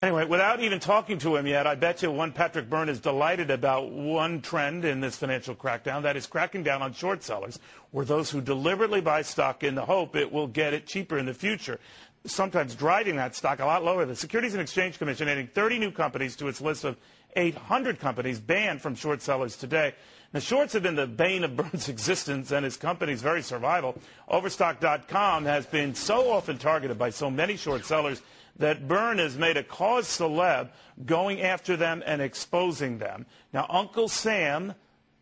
Anyway, without even talking to him yet, I bet you one Patrick Byrne is delighted about one trend in this financial crackdown, that is cracking down on short sellers, or those who deliberately buy stock in the hope it will get it cheaper in the future, sometimes driving that stock a lot lower. The Securities and Exchange Commission adding 30 new companies to its list of 800 companies banned from short sellers today. Now, shorts have been the bane of Byrne's existence and his company's very survival. Overstock.com has been so often targeted by so many short sellers that Byrne has made a cause celeb going after them and exposing them. Now, Uncle Sam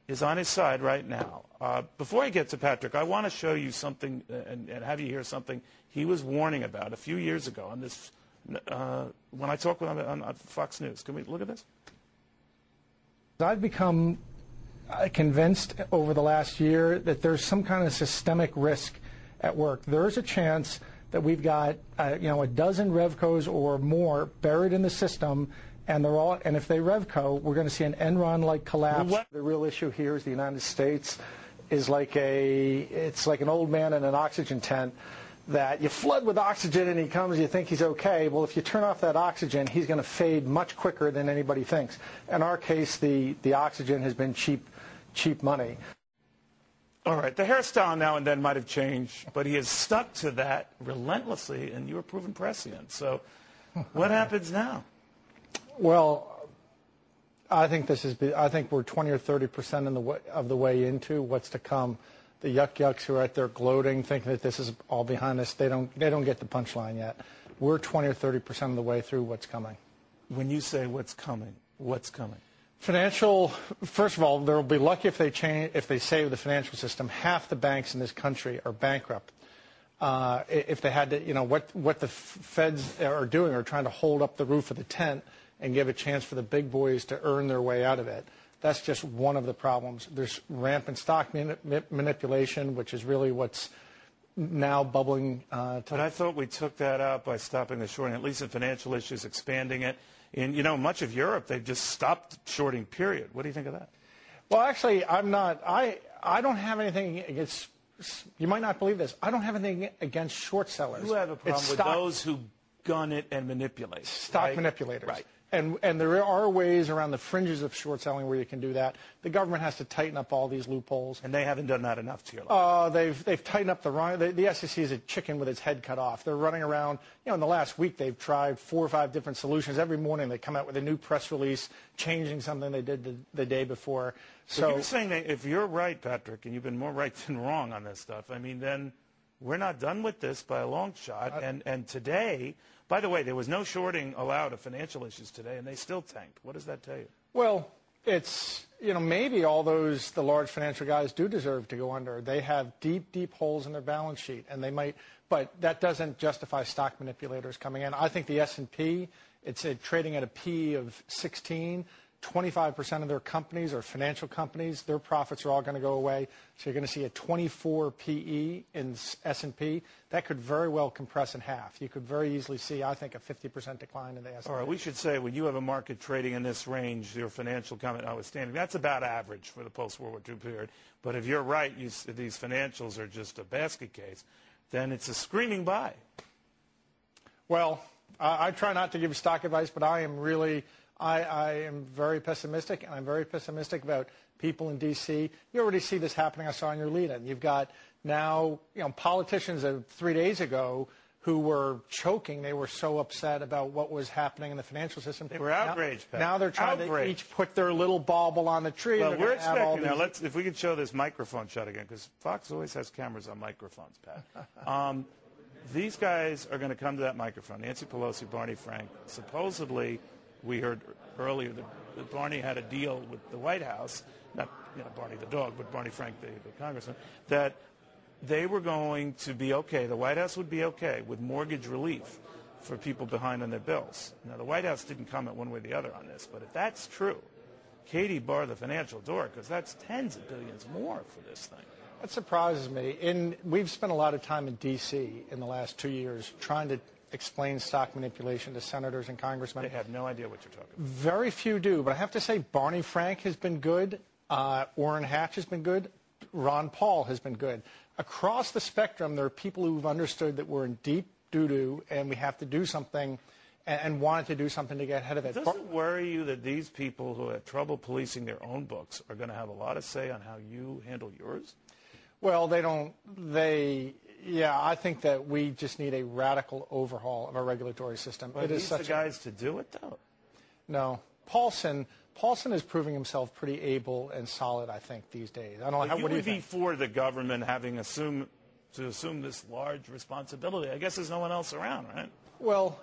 is on his side right now. Before I get to Patrick, I want to show you something and have you hear something he was warning about a few years ago on this when I talked with him on Fox News. Can we look at this? I've become convinced over the last year that there's some kind of systemic risk at work. There's a chance that we've got a dozen Revcos or more buried in the system, and if they Revco, we're going to see an Enron-like collapse. The real issue here is the United States is like an old man in an oxygen tent that you flood with oxygen and he comes, you think he's okay. Well, if you turn off that oxygen, he's going to fade much quicker than anybody thinks. In our case, the oxygen has been cheap money. All right, the hairstyle now and then might have changed, but he has stuck to that relentlessly, and you were proven prescient. So what happens now? Well, I think we're 20 or 30% of the way into what's to come. The yucks who are out there gloating, thinking that this is all behind us, they don't get the punchline yet. We're 20 or 30% of the way through what's coming. When you say what's coming, what's coming? Financial. First of all, they'll be lucky if they save the financial system. Half the banks in this country are bankrupt. If they had to, what the feds are doing are trying to hold up the roof of the tent and give a chance for the big boys to earn their way out of it. That's just one of the problems. There's rampant stock manipulation, which is really what's now bubbling. But I thought we took that out by stopping the shorting, at least in financial issues, expanding it. In much of Europe, they've just stopped shorting, period. What do you think of that? Well, actually, I'm not. I don't have anything against. You might not believe this. I don't have anything against short sellers. You have a problem with those who gun it and manipulate. Stock manipulators. Right. And there are ways around the fringes of short selling where you can do that. The government has to tighten up all these loopholes. And they haven't done that enough to your life. They've tightened up the SEC is a chicken with its head cut off. They're running around. In the last week, they've tried 4 or 5 different solutions. Every morning they come out with a new press release changing something they did the day before. So you're saying that if you're right, Patrick, and you've been more right than wrong on this stuff, then we're not done with this by a long shot. And today, by the way, there was no shorting allowed of financial issues today, and they still tanked. What does that tell you? Well, it's, maybe all the large financial guys do deserve to go under. They have deep, deep holes in their balance sheet, and they might, but that doesn't justify stock manipulators coming in. I think the S&P, it's trading at a P of 16. 25% of their companies are financial companies. Their profits are all going to go away. So you're going to see a 24 PE in S&P. That could very well compress in half. You could very easily see, I think, a 50% decline in the S&P. All right, we should say when you have a market trading in this range, your financial comment notwithstanding, that's about average for the post-World War II period. But if you're right, these financials are just a basket case, then it's a screaming buy. Well, I try not to give stock advice, but I am very pessimistic, and I'm very pessimistic about people in D.C. You already see this happening. I saw in your lead-in. You've got now, politicians 3 days ago who were choking. They were so upset about what was happening in the financial system. They were outraged, Pat. Now they're trying to each put their little bauble on the tree. Well, we're expecting now. If we could show this microphone shot again, because Fox always has cameras on microphones, Pat. These guys are going to come to that microphone. Nancy Pelosi, Barney Frank, supposedly. We heard earlier that Barney had a deal with the White House, not Barney the dog, but Barney Frank, the congressman, that they were going to be okay. The White House would be okay with mortgage relief for people behind on their bills. Now, the White House didn't comment one way or the other on this, but if that's true, Katie bar the financial door, because that's tens of billions more for this thing. That surprises me. We've spent a lot of time in D.C. in the last 2 years trying to explain stock manipulation to senators and congressmen. They have no idea what you're talking about. Very few do, but I have to say Barney Frank has been good. Orrin Hatch has been good. Ron Paul has been good. Across the spectrum, there are people who've understood that we're in deep doo-doo and we have to do something. and wanted to do something to get ahead of it. Does it worry you that these people who have trouble policing their own books are going to have a lot of say on how you handle yours? Well, they don't. Yeah, I think that we just need a radical overhaul of our regulatory system. But he's the guys to do it, though. No, Paulson is proving himself pretty able and solid, I think, these days. I don't know. What do you think? You would be for the government having to assume this large responsibility? I guess there's no one else around, right? Well,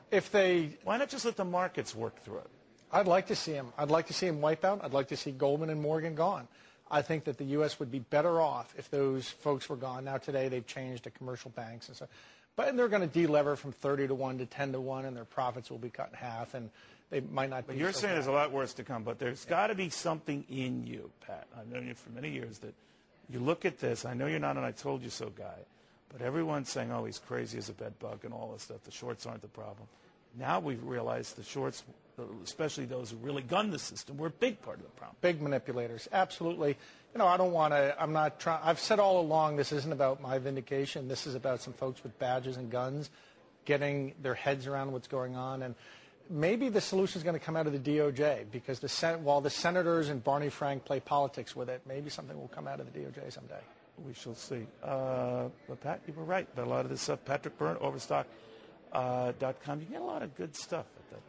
why not just let the markets work through it? I'd like to see him. I'd like to see him wipe out. I'd like to see Goldman and Morgan gone. I think that the U.S. would be better off if those folks were gone. Now today they've changed to commercial banks and so, but they're going to delever from 30 to 1 to 10 to 1, and their profits will be cut in half, and they might not. But you're saying there's a lot worse to come. But there's got to be something in you, Pat. I've known you for many years that you look at this. I know you're not an "I told you so" guy, but everyone's saying, "Oh, he's crazy as a bed bug" and all this stuff. The shorts aren't the problem. Now we've realized the shorts, especially those who really gun the system, were a big part of the problem. Big manipulators, absolutely. I don't want to. I'm not trying. I've said all along, this isn't about my vindication. This is about some folks with badges and guns getting their heads around what's going on, and maybe the solution is going to come out of the DOJ, because while the senators and Barney Frank play politics with it, maybe something will come out of the DOJ someday. We shall see. But Pat, you were right about a lot of this stuff. Patrick Byrne, Overstock.com. You get a lot of good stuff at that.